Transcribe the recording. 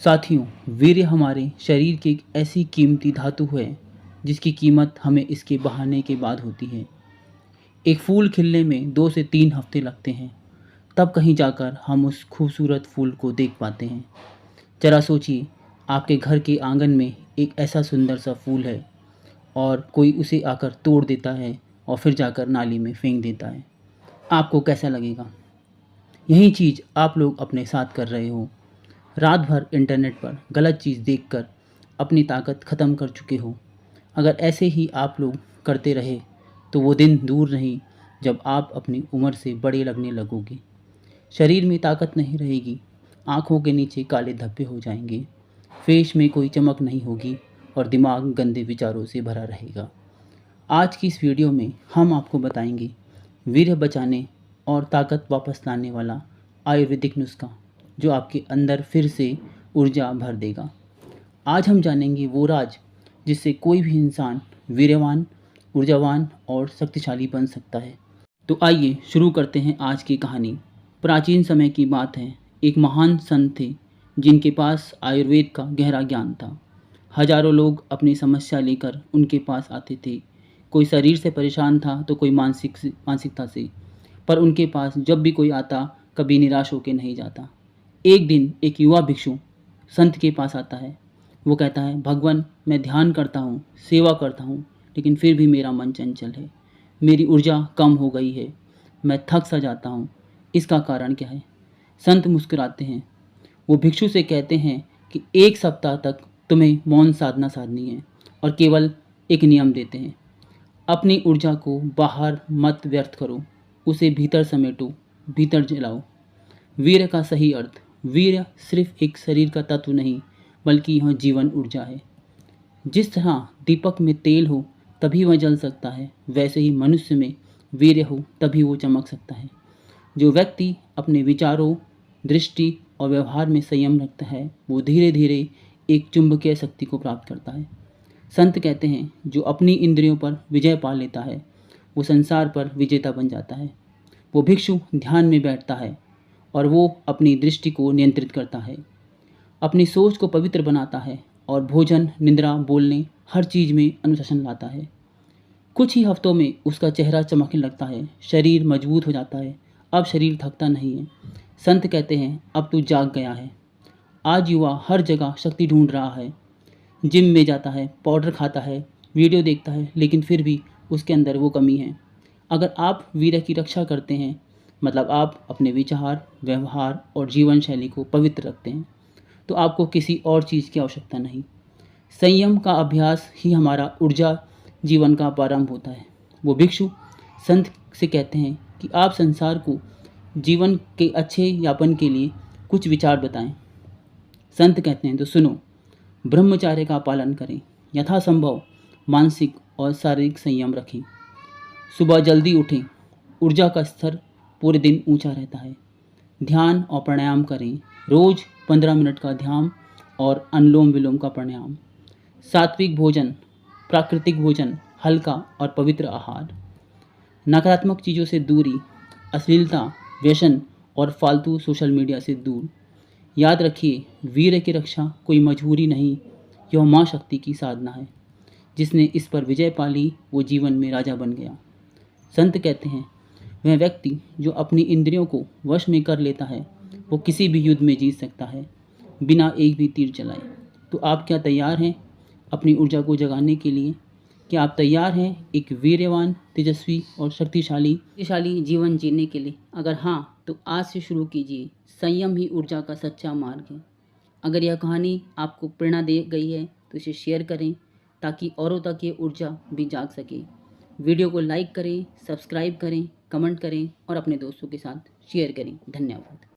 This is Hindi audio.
साथियों, वीर्य हमारे शरीर की एक ऐसी कीमती धातु है जिसकी कीमत हमें इसके बहाने के बाद होती है। एक फूल खिलने में 2 से 3 हफ्ते लगते हैं, तब कहीं जाकर हम उस खूबसूरत फूल को देख पाते हैं। जरा सोचिए, आपके घर के आंगन में एक ऐसा सुंदर सा फूल है और कोई उसे आकर तोड़ देता है और फिर जाकर नाली में फेंक देता है। आपको कैसा लगेगा? यही चीज़ आप लोग अपने साथ कर रहे हो। रात भर इंटरनेट पर गलत चीज़ देखकर अपनी ताकत ख़त्म कर चुके हो। अगर ऐसे ही आप लोग करते रहे तो वो दिन दूर नहीं जब आप अपनी उम्र से बड़े लगने लगोगे। शरीर में ताकत नहीं रहेगी, आँखों के नीचे काले धब्बे हो जाएंगे, फेस में कोई चमक नहीं होगी और दिमाग गंदे विचारों से भरा रहेगा। आज की इस वीडियो में हम आपको बताएंगे वीर्य बचाने और ताकत वापस लाने वाला आयुर्वेदिक नुस्खा जो आपके अंदर फिर से ऊर्जा भर देगा। आज हम जानेंगे वो राज जिससे कोई भी इंसान वीर्यवान, ऊर्जावान और शक्तिशाली बन सकता है। तो आइए शुरू करते हैं आज की कहानी। प्राचीन समय की बात है। एक महान संत थे जिनके पास आयुर्वेद का गहरा ज्ञान था। हजारों लोग अपनी समस्या लेकर उनके पास आते थे। कोई शरीर से परेशान था तो कोई मानसिकता से, पर उनके पास जब भी कोई आता कभी निराश होकर नहीं जाता। एक दिन एक युवा भिक्षु संत के पास आता है। वो कहता है, भगवान, मैं ध्यान करता हूँ, सेवा करता हूँ, लेकिन फिर भी मेरा मन चंचल है। मेरी ऊर्जा कम हो गई है, मैं थक सा जाता हूँ। इसका कारण क्या है? संत मुस्कुराते हैं। वो भिक्षु से कहते हैं कि 1 सप्ताह तक तुम्हें मौन साधना साधनी है और केवल एक नियम देते हैं, अपनी ऊर्जा को बाहर मत व्यर्थ करो, उसे भीतर समेटो, भीतर जलाओ। वीर्य का सही अर्थ, वीर्य सिर्फ एक शरीर का तत्व नहीं बल्कि यह जीवन ऊर्जा है। जिस तरह दीपक में तेल हो तभी वह जल सकता है, वैसे ही मनुष्य में वीर्य हो तभी वो चमक सकता है। जो व्यक्ति अपने विचारों, दृष्टि और व्यवहार में संयम रखता है वो धीरे धीरे एक चुंबकीय शक्ति को प्राप्त करता है। संत कहते हैं, जो अपनी इंद्रियों पर विजय पा लेता है वो संसार पर विजेता बन जाता है। वो भिक्षु ध्यान में बैठता है और वो अपनी दृष्टि को नियंत्रित करता है, अपनी सोच को पवित्र बनाता है और भोजन, निद्रा, बोलने हर चीज़ में अनुशासन लाता है। कुछ ही हफ्तों में उसका चेहरा चमकने लगता है, शरीर मजबूत हो जाता है। अब शरीर थकता नहीं है। संत कहते हैं, अब तू जाग गया है। आज युवा हर जगह शक्ति ढूंढ रहा है, जिम में जाता है, पाउडर खाता है, वीडियो देखता है, लेकिन फिर भी उसके अंदर वो कमी है। अगर आप वीर्य की रक्षा करते हैं, मतलब आप अपने विचार, व्यवहार और जीवन शैली को पवित्र रखते हैं, तो आपको किसी और चीज़ की आवश्यकता नहीं। संयम का अभ्यास ही हमारा ऊर्जा जीवन का प्रारंभ होता है। वो भिक्षु संत से कहते हैं कि आप संसार को जीवन के अच्छे यापन के लिए कुछ विचार बताएं। संत कहते हैं, तो सुनो, ब्रह्मचार्य का पालन करें, यथासंभव मानसिक और शारीरिक संयम रखें, सुबह जल्दी उठें, ऊर्जा का स्तर पूरे दिन ऊंचा रहता है, ध्यान और प्राणायाम करें, रोज़ 15 मिनट का ध्यान और अनुलोम विलोम का प्राणायाम, सात्विक भोजन, प्राकृतिक भोजन, हल्का और पवित्र आहार, नकारात्मक चीज़ों से दूरी, अश्लीलता, व्यसन और फालतू सोशल मीडिया से दूर। याद रखिए, वीर्य की रक्षा कोई मजबूरी नहीं, यह माँ शक्ति की साधना है। जिसने इस पर विजय पा ली वो जीवन में राजा बन गया। संत कहते हैं, वह व्यक्ति जो अपनी इंद्रियों को वश में कर लेता है वो किसी भी युद्ध में जीत सकता है बिना एक भी तीर चलाए। तो आप क्या तैयार हैं अपनी ऊर्जा को जगाने के लिए? क्या आप तैयार हैं एक वीर्यवान, तेजस्वी और शक्तिशाली जीवन जीने के लिए? अगर हाँ, तो आज से शुरू कीजिए। संयम ही ऊर्जा का सच्चा मार्ग है। अगर यह कहानी आपको प्रेरणा दे गई है तो इसे शेयर करें ताकि औरों तक ये ऊर्जा भी जाग सके। वीडियो को लाइक करें, सब्सक्राइब करें, कमेंट करें और अपने दोस्तों के साथ शेयर करें। धन्यवाद।